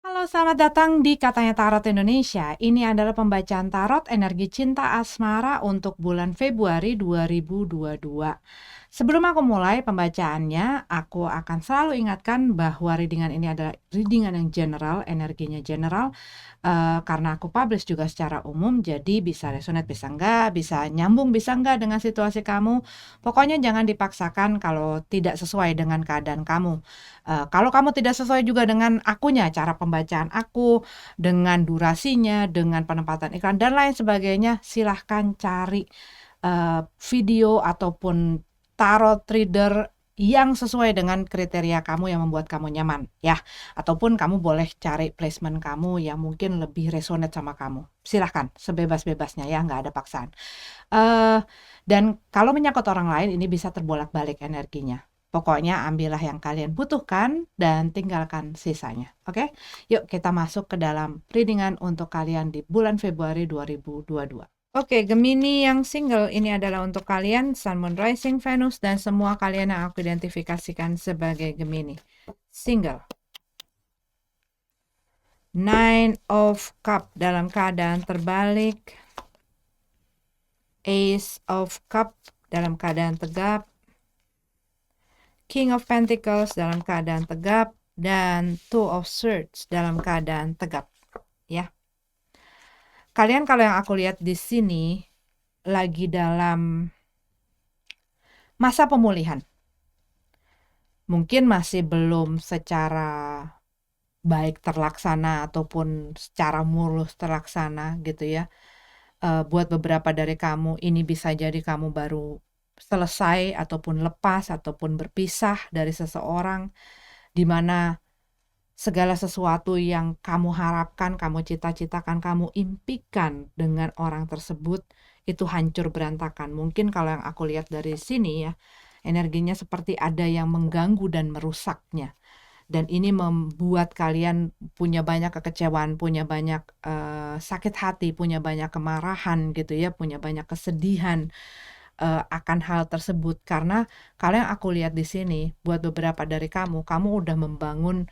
Halo, selamat datang di Katanya Tarot Indonesia. Ini adalah pembacaan tarot energi cinta asmara untuk bulan Februari 2022. Sebelum aku mulai pembacaannya, aku akan selalu ingatkan bahwa readingan ini adalah readingan yang general, energinya general, karena aku publish juga secara umum, jadi bisa resonate, bisa enggak, bisa nyambung, bisa enggak dengan situasi kamu. Pokoknya jangan dipaksakan kalau tidak sesuai dengan keadaan kamu. Kalau kamu tidak sesuai juga dengan akunya, cara pembacaan aku, dengan durasinya, dengan penempatan iklan dan lain sebagainya, silahkan cari video ataupun tarot reader yang sesuai dengan kriteria kamu yang membuat kamu nyaman ya, ataupun kamu boleh cari placement kamu yang mungkin lebih resonate sama kamu. Silahkan sebebas-bebasnya ya, nggak ada paksaan. Dan kalau menyangkut orang lain ini bisa terbolak-balik energinya. Pokoknya ambillah yang kalian butuhkan dan tinggalkan sisanya. Oke? Yuk kita masuk ke dalam readingan untuk kalian di bulan Februari 2022. Oke, Gemini yang single ini adalah untuk kalian Sun, Moon, Rising, Venus, dan semua kalian yang aku identifikasikan sebagai Gemini. Single. Nine of Cup dalam keadaan terbalik. Ace of Cup dalam keadaan tegap. King of Pentacles dalam keadaan tegap. Dan Two of Swords dalam keadaan tegap. Ya. Kalian kalau yang aku lihat di sini lagi dalam masa pemulihan. Mungkin masih belum secara baik terlaksana ataupun secara mulus terlaksana gitu ya. Buat beberapa dari kamu ini bisa jadi kamu baru selesai ataupun lepas ataupun berpisah dari seseorang, di mana segala sesuatu yang kamu harapkan, kamu cita-citakan, kamu impikan dengan orang tersebut itu hancur berantakan. Mungkin kalau yang aku lihat dari sini ya, energinya seperti ada yang mengganggu dan merusaknya. Dan ini membuat kalian punya banyak kekecewaan, punya banyak sakit hati, punya banyak kemarahan gitu ya, punya banyak kesedihan akan hal tersebut. Karena kalau yang aku lihat di sini, buat beberapa dari kamu udah membangun,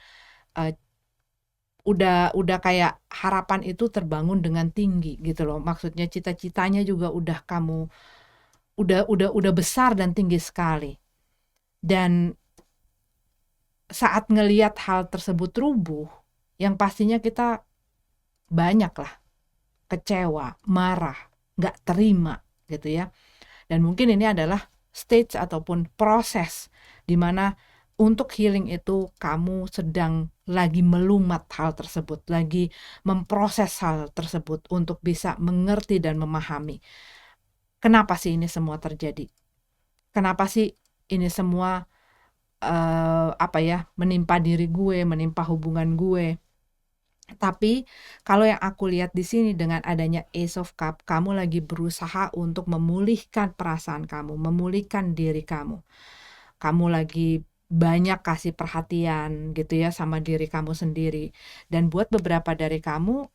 udah kayak harapan itu terbangun dengan tinggi gitu loh. Maksudnya cita-citanya juga udah kamu udah besar dan tinggi sekali. Dan saat ngelihat hal tersebut rubuh, yang pastinya kita banyak lah kecewa, marah, nggak terima gitu ya. Dan mungkin ini adalah stage ataupun proses di mana untuk healing itu kamu sedang lagi melumat hal tersebut, lagi memproses hal tersebut untuk bisa mengerti dan memahami. Kenapa sih ini semua terjadi? Kenapa sih ini semua menimpa diri gue, menimpa hubungan gue? Tapi kalau yang aku lihat di sini dengan adanya Ace of Cup, kamu lagi berusaha untuk memulihkan perasaan kamu, memulihkan diri kamu. Kamu lagi banyak kasih perhatian gitu ya sama diri kamu sendiri. Dan buat beberapa dari kamu,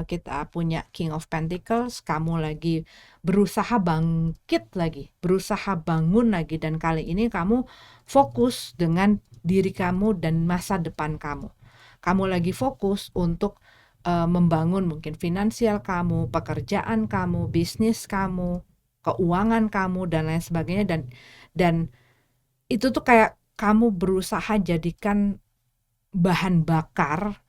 kita punya King of Pentacles, kamu lagi berusaha bangkit lagi, berusaha bangun lagi. Dan kali ini kamu fokus dengan diri kamu dan masa depan kamu. Kamu lagi fokus untuk membangun mungkin finansial kamu, pekerjaan kamu, bisnis kamu, keuangan kamu, dan lain sebagainya. Dan itu tuh kayak kamu berusaha jadikan bahan bakar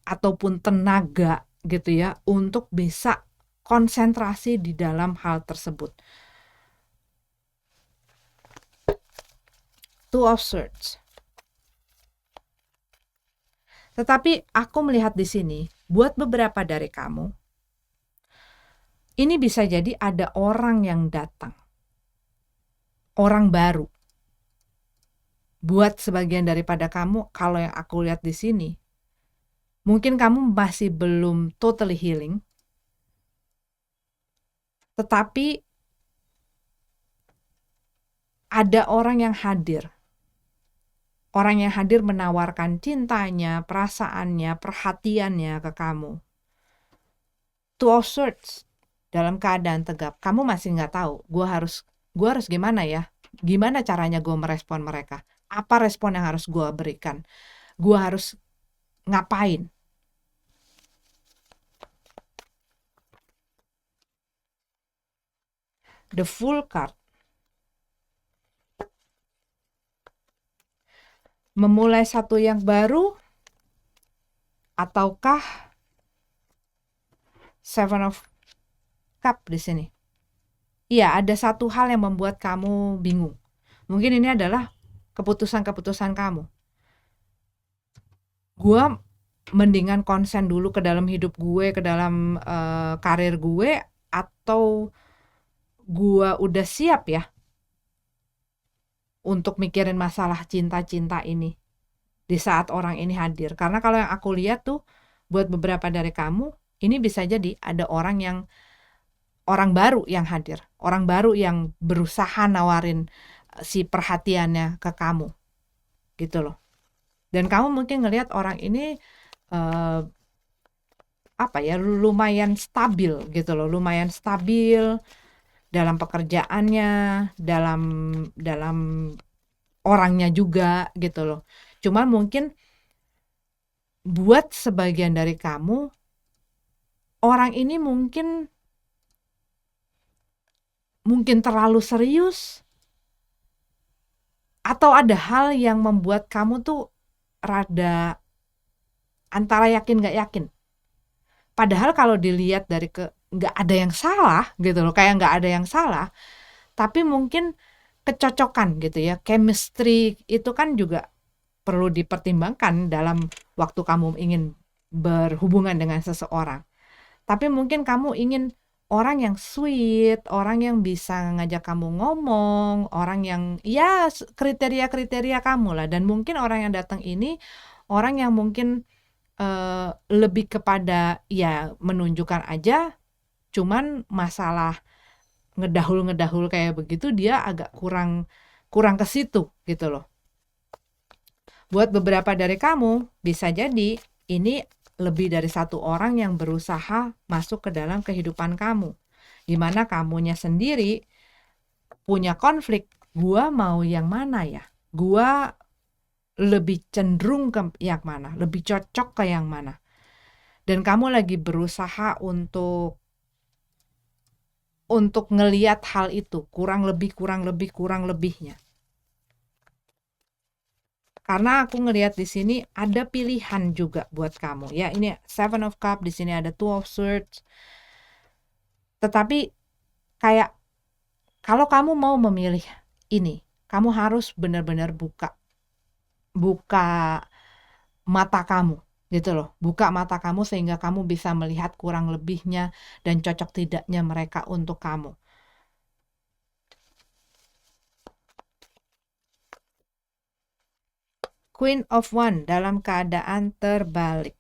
ataupun tenaga gitu ya untuk bisa konsentrasi di dalam hal tersebut. Two of Swords. Tetapi aku melihat di sini, buat beberapa dari kamu, ini bisa jadi ada orang yang datang. Orang baru. Buat sebagian daripada kamu, kalau yang aku lihat di sini, mungkin kamu masih belum totally healing, tetapi ada orang yang hadir. Orang yang hadir menawarkan cintanya, perasaannya, perhatiannya ke kamu. Two of Swords dalam keadaan tegap. Kamu masih nggak tahu, gue harus gimana ya? Gimana caranya gue merespon mereka? Apa respon yang harus gue berikan? Gue harus ngapain? The Fool card. Memulai satu yang baru ataukah Seven of Cup di sini? Iya, ada satu hal yang membuat kamu bingung. Mungkin ini adalah keputusan-keputusan kamu. Gua mendingan konsen dulu ke dalam hidup gue, ke dalam karir gue, atau gua udah siap ya untuk mikirin masalah cinta-cinta ini di saat orang ini hadir. Karena kalau yang aku lihat tuh, buat beberapa dari kamu, ini bisa jadi ada orang baru yang hadir, orang baru yang berusaha nawarin si perhatiannya ke kamu, gitu loh. Dan kamu mungkin ngelihat orang ini lumayan stabil gitu loh, lumayan stabil dalam pekerjaannya, dalam orangnya juga gitu loh. Cuma mungkin buat sebagian dari kamu, orang ini mungkin terlalu serius, atau ada hal yang membuat kamu tuh rada antara yakin gak yakin. Padahal kalau dilihat dari gak ada yang salah gitu loh, kayak gak ada yang salah, tapi mungkin kecocokan gitu ya, chemistry itu kan juga perlu dipertimbangkan dalam waktu kamu ingin berhubungan dengan seseorang. Tapi mungkin kamu ingin orang yang sweet, orang yang bisa ngajak kamu ngomong, orang yang ya kriteria-kriteria kamu lah. Dan mungkin orang yang datang ini orang yang mungkin lebih kepada ya menunjukkan aja, cuman masalah ngedahul kayak begitu dia agak kurang ke situ gitu loh. Buat beberapa dari kamu bisa jadi ini lebih dari satu orang yang berusaha masuk ke dalam kehidupan kamu, dimana kamunya sendiri punya konflik. Gua mau yang mana ya? Gua lebih cenderung ke yang mana? Lebih cocok ke yang mana? Dan kamu lagi berusaha untuk ngelihat hal itu, kurang lebihnya. Karena aku ngelihat di sini ada pilihan juga buat kamu. Ya, ini Seven of Cup, di sini ada Two of Swords. Tetapi kayak kalau kamu mau memilih ini, kamu harus benar-benar buka mata kamu gitu loh. Buka mata kamu sehingga kamu bisa melihat kurang lebihnya dan cocok tidaknya mereka untuk kamu. Queen of Wands dalam keadaan terbalik.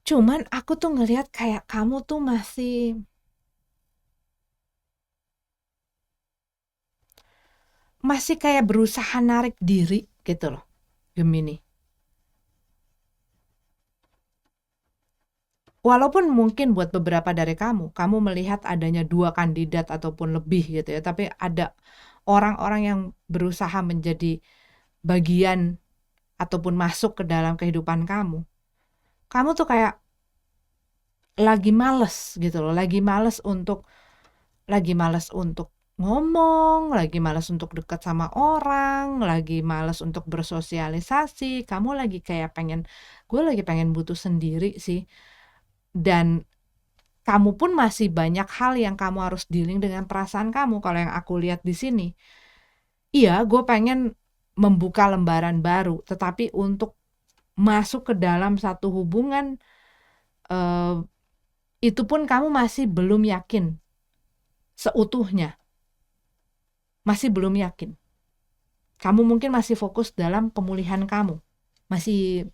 Cuman aku tuh ngelihat kayak kamu tuh masih kayak berusaha narik diri gitu loh, Gemini. Walaupun mungkin buat beberapa dari kamu melihat adanya 2 kandidat ataupun lebih gitu ya, tapi ada orang-orang yang berusaha menjadi bagian ataupun masuk ke dalam kehidupan kamu. Kamu tuh kayak lagi males gitu loh, lagi males untuk ngomong, lagi males untuk dekat sama orang, lagi males untuk bersosialisasi. Kamu lagi kayak gue lagi pengen butuh sendiri sih. Dan kamu pun masih banyak hal yang kamu harus dealing dengan perasaan kamu. Kalau yang aku lihat di sini, iya, gue pengen membuka lembaran baru, tetapi untuk masuk ke dalam satu hubungan, itu pun kamu masih belum yakin seutuhnya. Masih belum yakin. Kamu mungkin masih fokus dalam pemulihan kamu, masih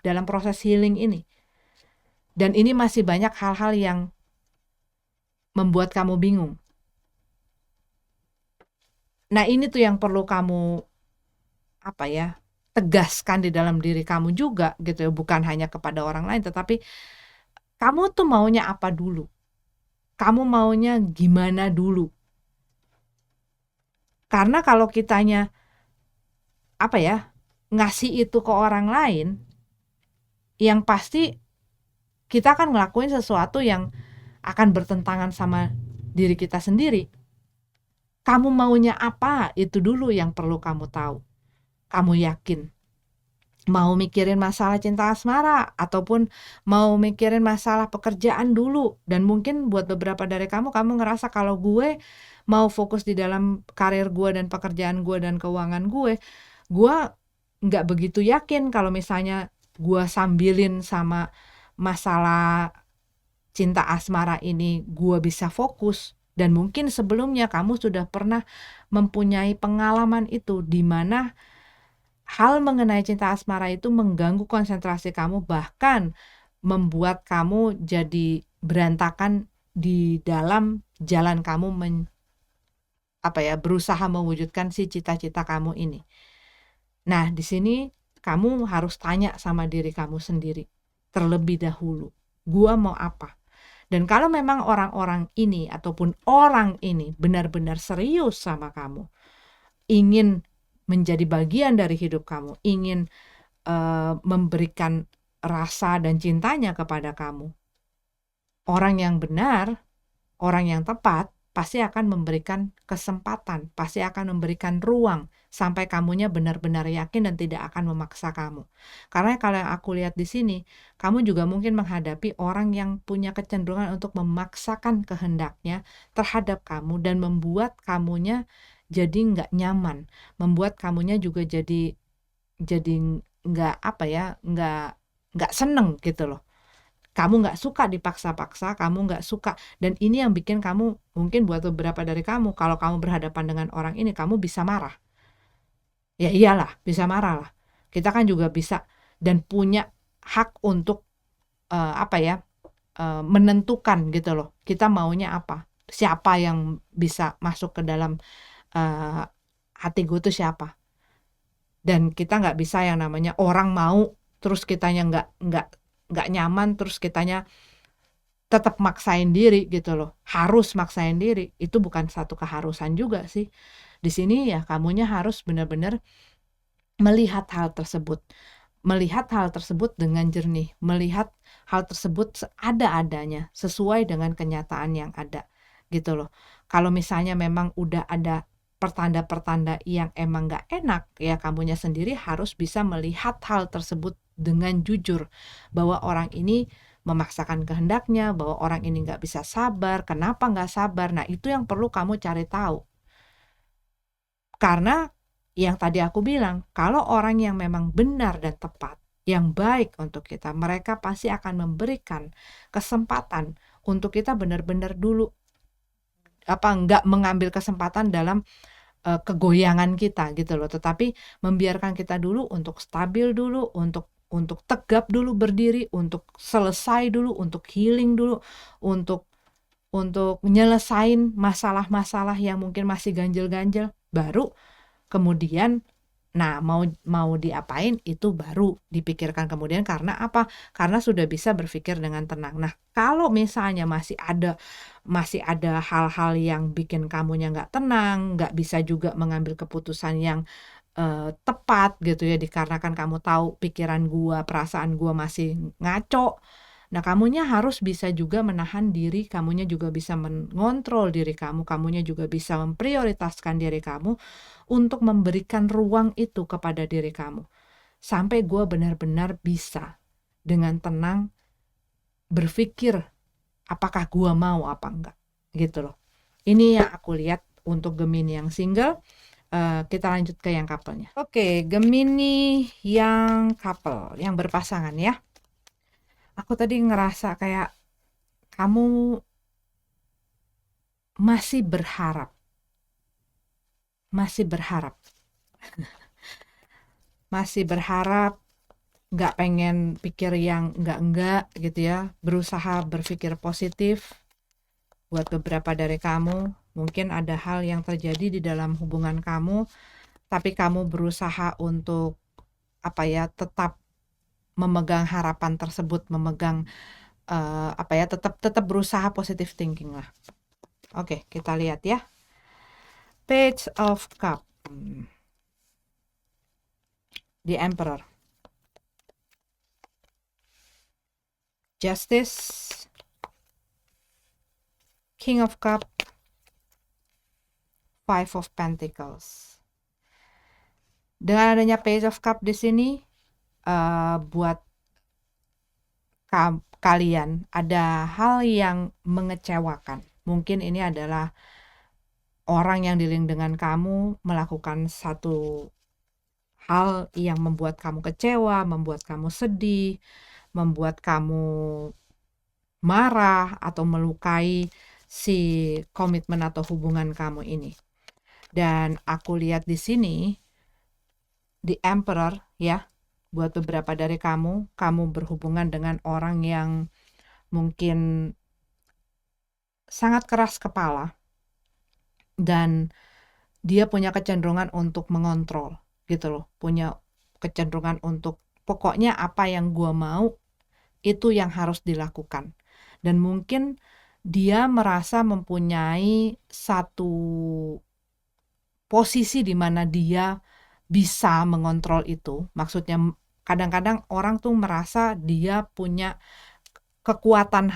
dalam proses healing ini. Dan ini masih banyak hal-hal yang membuat kamu bingung. Nah, ini tuh yang perlu kamu tegaskan di dalam diri kamu juga gitu ya, bukan hanya kepada orang lain, tetapi kamu tuh maunya apa dulu? Kamu maunya gimana dulu? Karena kalau kitanya ngasih itu ke orang lain, yang pasti kita akan ngelakuin sesuatu yang akan bertentangan sama diri kita sendiri. Kamu maunya apa? Itu dulu yang perlu kamu tahu. Kamu yakin mau mikirin masalah cinta asmara ataupun mau mikirin masalah pekerjaan dulu? Dan mungkin buat beberapa dari kamu ngerasa kalau gue mau fokus di dalam karir gue dan pekerjaan gue dan keuangan gue nggak begitu yakin kalau misalnya gue sambilin sama masalah cinta asmara ini gue bisa fokus. Dan mungkin sebelumnya kamu sudah pernah mempunyai pengalaman itu, di mana hal mengenai cinta asmara itu mengganggu konsentrasi kamu, bahkan membuat kamu jadi berantakan di dalam jalan kamu berusaha mewujudkan si cita-cita kamu ini. Nah, di sini kamu harus tanya sama diri kamu sendiri terlebih dahulu, gua mau apa? Dan kalau memang orang-orang ini ataupun orang ini benar-benar serius sama kamu, ingin menjadi bagian dari hidup kamu, ingin memberikan rasa dan cintanya kepada kamu, orang yang benar, orang yang tepat pasti akan memberikan kesempatan, pasti akan memberikan ruang sampai kamunya benar-benar yakin dan tidak akan memaksa kamu. Karena kalau yang aku lihat di sini, kamu juga mungkin menghadapi orang yang punya kecenderungan untuk memaksakan kehendaknya terhadap kamu dan membuat kamunya jadi nggak nyaman, membuat kamunya juga jadi nggak seneng gitu loh. Kamu nggak suka dipaksa-paksa, kamu nggak suka, dan ini yang bikin kamu, mungkin buat beberapa dari kamu, kalau kamu berhadapan dengan orang ini, kamu bisa marah. Ya iyalah, bisa marah lah. Kita kan juga bisa dan punya hak untuk menentukan gitu loh, kita maunya apa, siapa yang bisa masuk ke dalam hati gue tuh siapa. Dan kita nggak bisa yang namanya orang mau terus kitanya nggak nyaman, terus kitanya tetap maksain diri gitu loh, harus maksain diri. Itu bukan satu keharusan juga sih. Di sini ya kamunya harus benar-benar melihat hal tersebut dengan jernih, melihat hal tersebut ada-adanya, sesuai dengan kenyataan yang ada gitu loh. Kalau misalnya memang udah ada pertanda-pertanda yang emang nggak enak, ya kamunya sendiri harus bisa melihat hal tersebut dengan jujur, bahwa orang ini memaksakan kehendaknya, bahwa orang ini nggak bisa sabar, kenapa nggak sabar. Nah, itu yang perlu kamu cari tahu. Karena yang tadi aku bilang, kalau orang yang memang benar dan tepat, yang baik untuk kita, mereka pasti akan memberikan kesempatan untuk kita benar-benar dulu nggak mengambil kesempatan dalam kegoyangan kita gitu loh, tetapi membiarkan kita dulu untuk stabil dulu, untuk tegap dulu berdiri, untuk selesai dulu, untuk healing dulu, untuk nyelesain masalah-masalah yang mungkin masih ganjel-ganjel, baru kemudian mau diapain itu baru dipikirkan kemudian. Karena apa? Karena sudah bisa berpikir dengan tenang. Nah, kalau misalnya masih ada hal-hal yang bikin kamunya nggak tenang, nggak bisa juga mengambil keputusan yang tepat gitu ya, dikarenakan kamu tahu pikiran gua, perasaan gua masih ngaco. Nah, kamunya harus bisa juga menahan diri, kamunya juga bisa mengontrol diri kamu, kamunya juga bisa memprioritaskan diri kamu untuk memberikan ruang itu kepada diri kamu. Sampai gue benar-benar bisa dengan tenang berpikir apakah gue mau apa enggak gitu loh. Ini yang aku lihat untuk Gemini yang single. Kita lanjut ke yang couple-nya. Oke, Gemini yang couple, yang berpasangan ya. Aku tadi ngerasa kayak kamu masih berharap, masih berharap, nggak pengen pikir yang enggak gitu ya, berusaha berpikir positif. Buat beberapa dari kamu, mungkin ada hal yang terjadi di dalam hubungan kamu, tapi kamu berusaha untuk tetap memegang harapan tersebut, memegang tetap berusaha positive thinking lah. Oke, kita lihat ya. Page of Cup. The Emperor, Justice, King of Cup, Five of Pentacles. Dengan adanya Page of Cup di sini, buat kalian ada hal yang mengecewakan. Mungkin ini adalah orang yang dealing dengan kamu melakukan satu hal yang membuat kamu kecewa, membuat kamu sedih, membuat kamu marah atau melukai si komitmen atau hubungan kamu ini. Dan aku lihat di sini The Emperor ya, buat beberapa dari kamu berhubungan dengan orang yang mungkin sangat keras kepala dan dia punya kecenderungan untuk mengontrol gitu loh, punya kecenderungan untuk pokoknya apa yang gua mau itu yang harus dilakukan. Dan mungkin dia merasa mempunyai satu posisi di mana dia bisa mengontrol itu. Maksudnya kadang-kadang orang tuh merasa dia punya kekuatan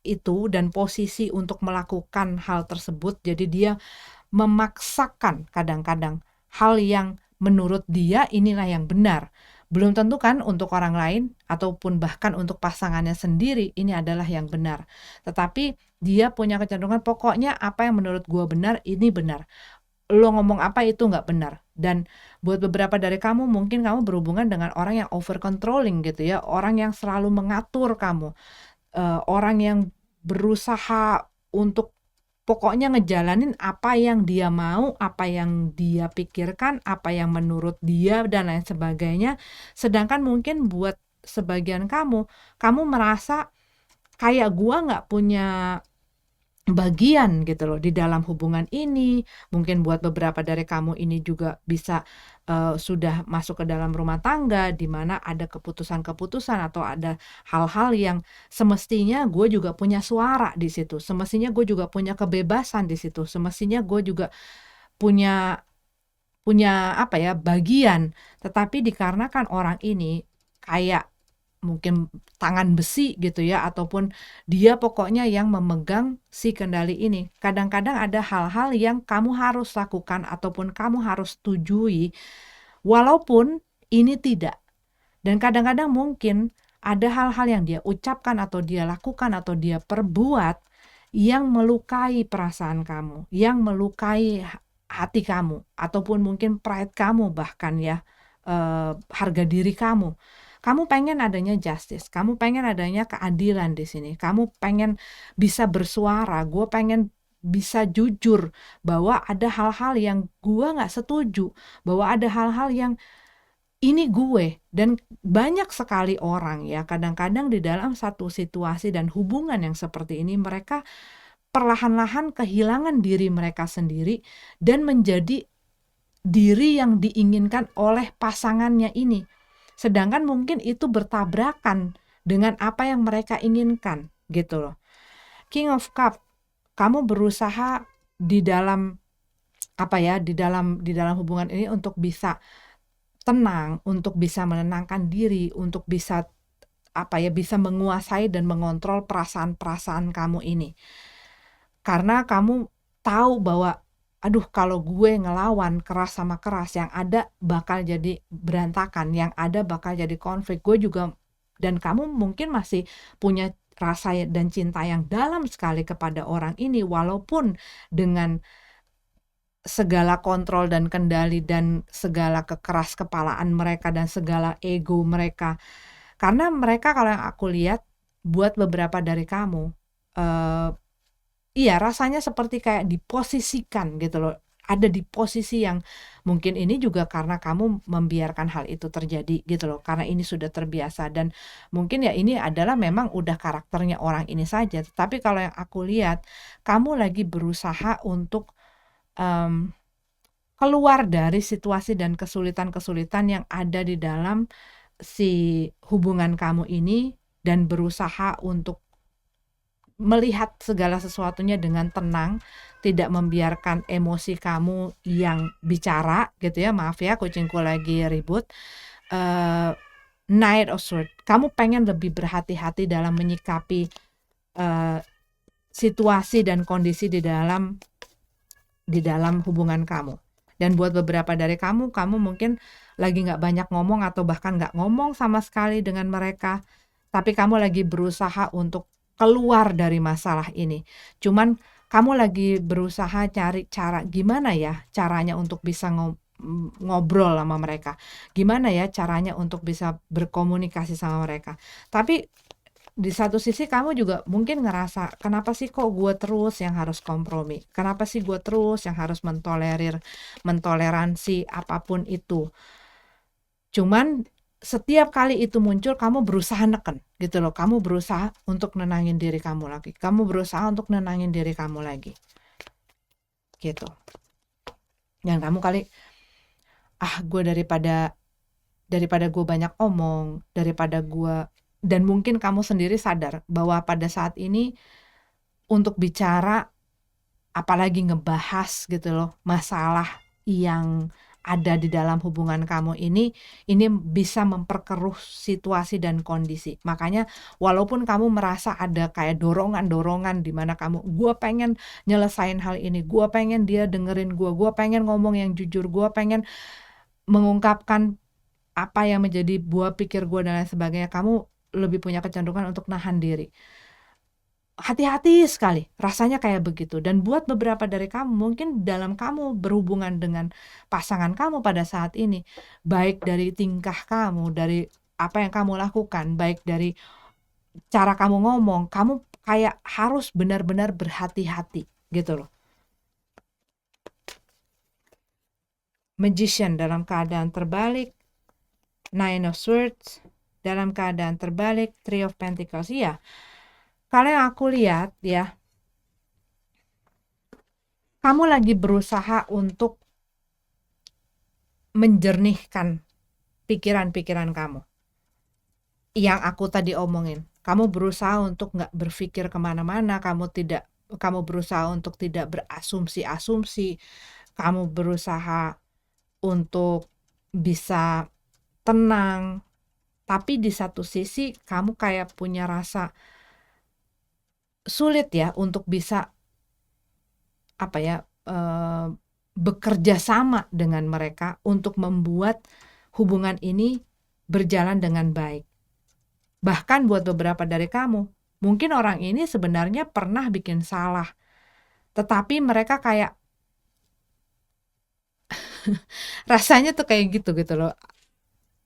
itu dan posisi untuk melakukan hal tersebut. Jadi dia memaksakan kadang-kadang hal yang menurut dia inilah yang benar. Belum tentu kan untuk orang lain ataupun bahkan untuk pasangannya sendiri ini adalah yang benar. Tetapi dia punya kecenderungan pokoknya apa yang menurut gua benar ini benar. Lo ngomong apa itu nggak benar. Dan buat beberapa dari kamu mungkin kamu berhubungan dengan orang yang over controlling gitu ya, orang yang selalu mengatur kamu, orang yang berusaha untuk pokoknya ngejalanin apa yang dia mau, apa yang dia pikirkan, apa yang menurut dia dan lain sebagainya. Sedangkan mungkin buat sebagian kamu merasa kayak gua nggak punya bagian gitu loh di dalam hubungan ini. Mungkin buat beberapa dari kamu ini juga bisa sudah masuk ke dalam rumah tangga di mana ada keputusan-keputusan atau ada hal-hal yang semestinya gue juga punya suara di situ. Semestinya gue juga punya kebebasan di situ. Semestinya gue juga punya apa ya, bagian. Tetapi dikarenakan orang ini kayak mungkin tangan besi gitu ya, ataupun dia pokoknya yang memegang si kendali ini. Kadang-kadang ada hal-hal yang kamu harus lakukan ataupun kamu harus setujui walaupun ini tidak. Dan kadang-kadang mungkin ada hal-hal yang dia ucapkan atau dia lakukan atau dia perbuat yang melukai perasaan kamu, yang melukai hati kamu ataupun mungkin pride kamu bahkan ya, harga diri kamu. Kamu pengen adanya justice, kamu pengen adanya keadilan di sini, kamu pengen bisa bersuara, gue pengen bisa jujur bahwa ada hal-hal yang gue nggak setuju, bahwa ada hal-hal yang ini gue. Dan banyak sekali orang ya kadang-kadang di dalam satu situasi dan hubungan yang seperti ini mereka perlahan-lahan kehilangan diri mereka sendiri dan menjadi diri yang diinginkan oleh pasangannya ini. Sedangkan mungkin itu bertabrakan dengan apa yang mereka inginkan gitu loh. King of Cup, kamu berusaha di dalam apa ya, di dalam hubungan ini untuk bisa tenang, untuk bisa menenangkan diri, untuk bisa apa ya, bisa menguasai dan mengontrol perasaan-perasaan kamu ini. Karena kamu tahu bahwa aduh kalau gue ngelawan keras sama keras yang ada bakal jadi berantakan, yang ada bakal jadi konflik. Gue juga dan kamu mungkin masih punya rasa dan cinta yang dalam sekali kepada orang ini walaupun dengan segala kontrol dan kendali dan segala kekeras kepalaan mereka dan segala ego mereka. Karena mereka kalau yang aku lihat buat beberapa dari kamu iya rasanya seperti kayak diposisikan gitu loh. Ada di posisi yang mungkin ini juga karena kamu membiarkan hal itu terjadi gitu loh. Karena ini sudah terbiasa dan mungkin ya ini adalah memang udah karakternya orang ini saja. Tapi kalau yang aku lihat kamu lagi berusaha untuk keluar dari situasi dan kesulitan-kesulitan yang ada di dalam si hubungan kamu ini dan berusaha untuk melihat segala sesuatunya dengan tenang, tidak membiarkan emosi kamu yang bicara gitu ya. Maaf ya kucingku lagi ribut. uh, Knight of Swords, kamu pengen lebih berhati-hati dalam menyikapi uh, situasi dan kondisi di dalam hubungan kamu. Dan buat beberapa dari kamu mungkin lagi nggak banyak ngomong atau bahkan nggak ngomong sama sekali dengan mereka, tapi kamu lagi berusaha untuk keluar dari masalah ini. Cuman kamu lagi berusaha cari cara gimana ya caranya untuk bisa ngobrol sama mereka. Gimana ya caranya untuk bisa berkomunikasi sama mereka. Tapi di satu sisi kamu juga mungkin ngerasa, kenapa sih kok gue terus yang harus kompromi? Kenapa sih gue terus yang harus mentoleransi apapun itu? Cuman setiap kali itu muncul, kamu berusaha neken gitu loh. Kamu berusaha untuk nenangin diri kamu lagi. Kamu berusaha untuk nenangin diri kamu lagi. Gitu. Dan kamu kali, gue daripada gue banyak omong, daripada gue, dan mungkin kamu sendiri sadar bahwa pada saat ini untuk bicara apalagi ngebahas gitu loh masalah yang ada di dalam hubungan kamu ini bisa memperkeruh situasi dan kondisi. Makanya walaupun kamu merasa ada kayak dorongan-dorongan di mana gue pengen nyelesain hal ini, gue pengen dia dengerin gue pengen ngomong yang jujur, gue pengen mengungkapkan apa yang menjadi buah pikir gue dan lain sebagainya, kamu lebih punya kecenderungan untuk nahan diri. Hati-hati sekali, rasanya kayak begitu. Dan buat beberapa dari kamu, mungkin dalam kamu berhubungan dengan pasangan kamu pada saat ini, baik dari tingkah kamu, dari apa yang kamu lakukan, baik dari cara kamu ngomong, kamu kayak harus benar-benar berhati-hati gitu loh. Magician dalam keadaan terbalik, Nine of Swords dalam keadaan terbalik, Three of Pentacles. Iya, kalau yang aku lihat ya, kamu lagi berusaha untuk menjernihkan pikiran-pikiran kamu. Yang aku tadi omongin, kamu berusaha untuk nggak berpikir kemana-mana, kamu berusaha untuk tidak berasumsi-asumsi, kamu berusaha untuk bisa tenang, tapi di satu sisi kamu kayak punya rasa sulit ya untuk bisa bekerja sama dengan mereka untuk membuat hubungan ini berjalan dengan baik. Bahkan buat beberapa dari kamu, mungkin orang ini sebenarnya pernah bikin salah, tetapi mereka kayak rasanya tuh kayak gitu loh.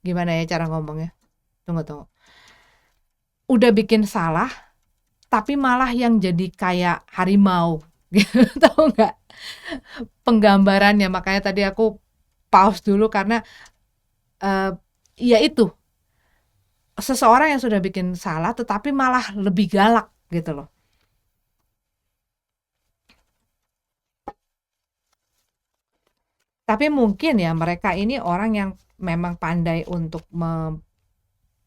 Gimana ya cara ngomongnya? Tunggu. Udah bikin salah, tapi malah yang jadi kayak harimau. Tahu nggak penggambarannya? Makanya tadi aku pause dulu karena ya itu, seseorang yang sudah bikin salah tetapi malah lebih galak gitu loh. Tapi mungkin ya mereka ini orang yang memang pandai untuk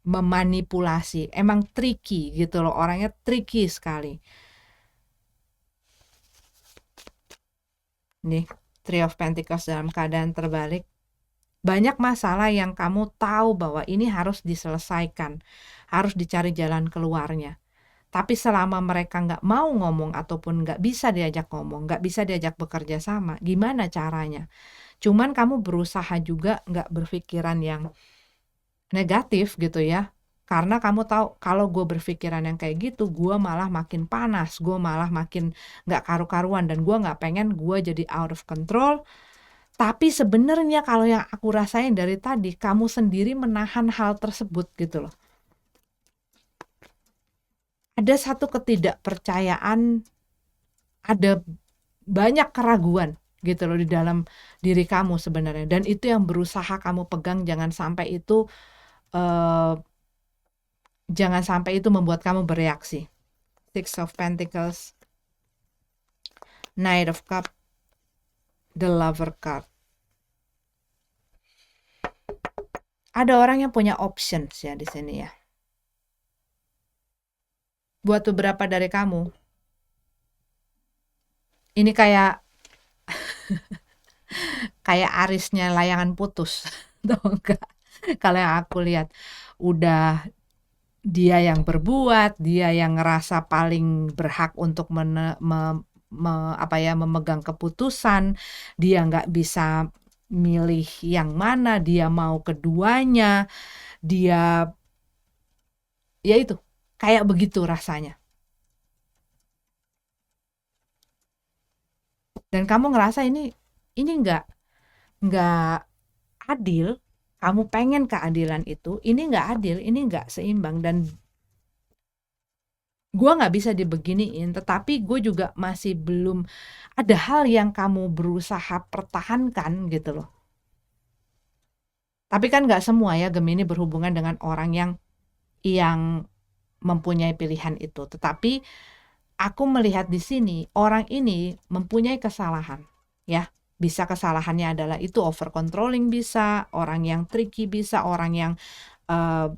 memanipulasi, emang tricky gitu loh, orangnya tricky sekali. Nih, Three of Pentacles dalam keadaan terbalik. Banyak masalah yang kamu tahu bahwa ini harus diselesaikan, harus dicari jalan keluarnya. Tapi selama mereka nggak mau ngomong ataupun nggak bisa diajak ngomong, nggak bisa diajak bekerja sama, gimana caranya? Cuman kamu berusaha juga nggak berpikiran yang negatif gitu ya. Karena kamu tahu kalau gue berpikiran yang kayak gitu, gue malah makin panas, gue malah makin nggak karu-karuan, dan gue nggak pengen gue jadi out of control. Tapi sebenarnya kalau yang aku rasain dari tadi, kamu sendiri menahan hal tersebut gitu loh. Ada satu ketidakpercayaan, ada banyak keraguan gitu loh di dalam diri kamu sebenarnya, dan itu yang berusaha kamu pegang. Jangan sampai itu membuat kamu bereaksi. Six of Pentacles, Knight of Cups, The Lover card. Ada orang yang punya options ya di sini ya. Buat beberapa dari kamu, ini kayak kayak arisnya layangan putus, tau enggak? Kalau yang aku lihat udah dia yang berbuat, dia yang ngerasa paling berhak untuk memegang keputusan, dia nggak bisa milih yang mana, dia mau keduanya, dia ya itu kayak begitu rasanya. Dan kamu ngerasa ini nggak adil, kamu pengen keadilan itu, ini nggak adil, ini nggak seimbang, dan gue nggak bisa dibeginiin, tetapi gue juga masih belum ada hal yang kamu berusaha pertahankan gitu loh. Tapi kan nggak semua ya Gemini berhubungan dengan orang yang mempunyai pilihan itu. Tetapi aku melihat di sini orang ini mempunyai kesalahan, ya. Bisa kesalahannya adalah itu over controlling, bisa orang yang tricky, bisa orang yang eh,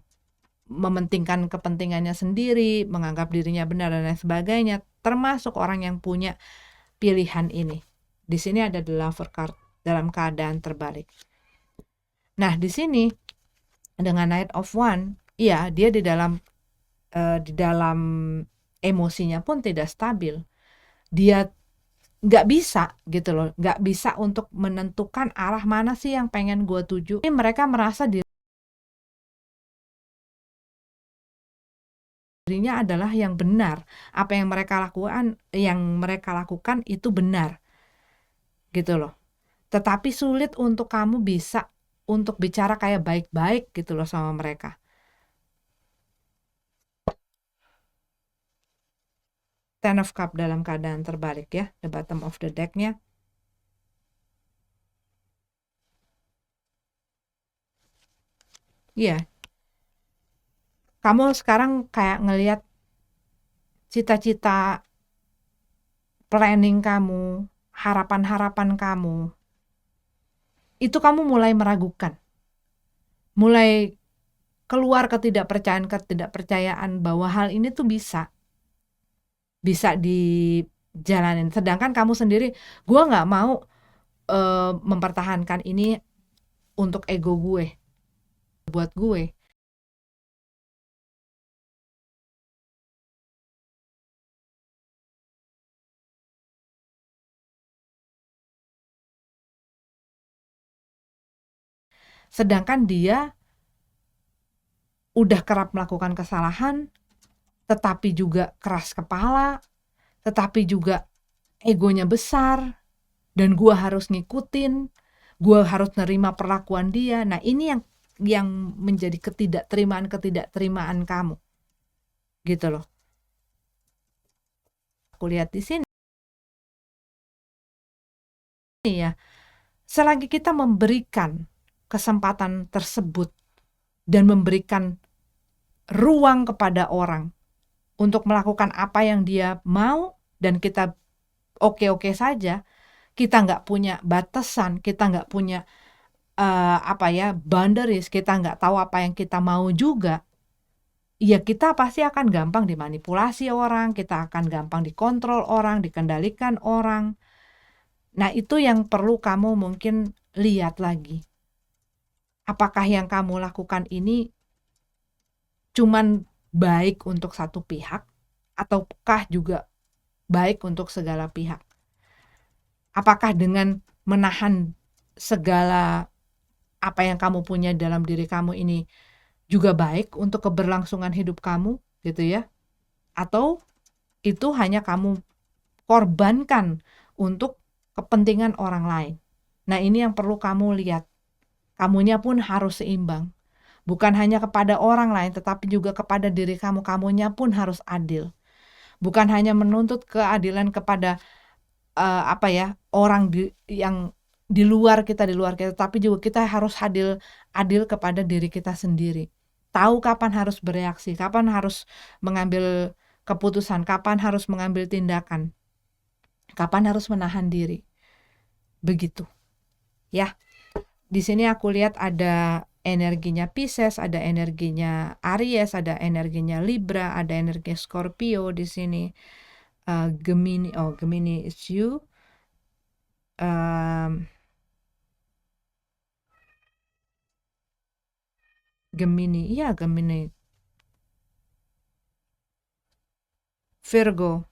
mementingkan kepentingannya sendiri, menganggap dirinya benar dan lain sebagainya, termasuk orang yang punya pilihan ini. Di sini ada the lover card dalam keadaan terbalik. Nah, di sini dengan Knight of One, iya dia di dalam emosinya pun tidak stabil. Dia nggak bisa gitu loh, nggak bisa untuk menentukan arah mana sih yang pengen gue tuju. Ini mereka merasa dirinya adalah yang benar, apa yang mereka lakukan itu benar gitu loh. Tetapi sulit untuk kamu bisa untuk bicara kayak baik-baik gitu loh sama mereka. Ten of Cup dalam keadaan terbalik ya, the bottom of the deck-nya. Iya, kamu sekarang kayak ngelihat cita-cita, planning kamu, harapan-harapan kamu, itu kamu mulai meragukan, mulai keluar ketidakpercayaan bahwa hal ini tuh bisa dijalanin. Sedangkan kamu sendiri, gue nggak mau mempertahankan ini untuk ego gue, buat gue. Sedangkan dia udah kerap melakukan kesalahan, tetapi juga keras kepala, tetapi juga egonya besar, dan gue harus ngikutin, gue harus nerima perlakuan dia. Nah, ini yang menjadi ketidakterimaan kamu gitu loh. Aku lihat di sini ya, selagi kita memberikan kesempatan tersebut dan memberikan ruang kepada orang untuk melakukan apa yang dia mau, dan kita oke-oke saja, kita nggak punya batasan, kita nggak punya boundaries, kita nggak tahu apa yang kita mau juga, ya kita pasti akan gampang dimanipulasi orang, kita akan gampang dikontrol orang, dikendalikan orang. Nah, itu yang perlu kamu mungkin lihat lagi. Apakah yang kamu lakukan ini cuman baik untuk satu pihak, ataukah juga baik untuk segala pihak? Apakah dengan menahan segala apa yang kamu punya dalam diri kamu ini juga baik untuk keberlangsungan hidup kamu gitu ya? Atau itu hanya kamu korbankan untuk kepentingan orang lain? Nah, ini yang perlu kamu lihat. Kamunya pun harus seimbang. Bukan hanya kepada orang lain, tetapi juga kepada diri kamu. Kamunya pun harus adil. Bukan hanya menuntut keadilan kepada orang yang di luar kita, tapi juga kita harus adil kepada diri kita sendiri. Tahu kapan harus bereaksi, kapan harus mengambil keputusan, kapan harus mengambil tindakan, kapan harus menahan diri. Begitu. Ya, di sini aku lihat ada energinya Pisces, ada energinya Aries, ada energinya Libra, ada energi Scorpio di sini. Gemini is you. Gemini, iya Gemini. Virgo.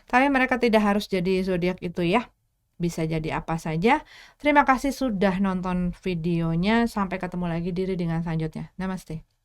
Tapi mereka tidak harus jadi zodiak itu ya. Bisa jadi apa saja. Terima kasih sudah nonton videonya. Sampai ketemu lagi di readingan selanjutnya. Namaste.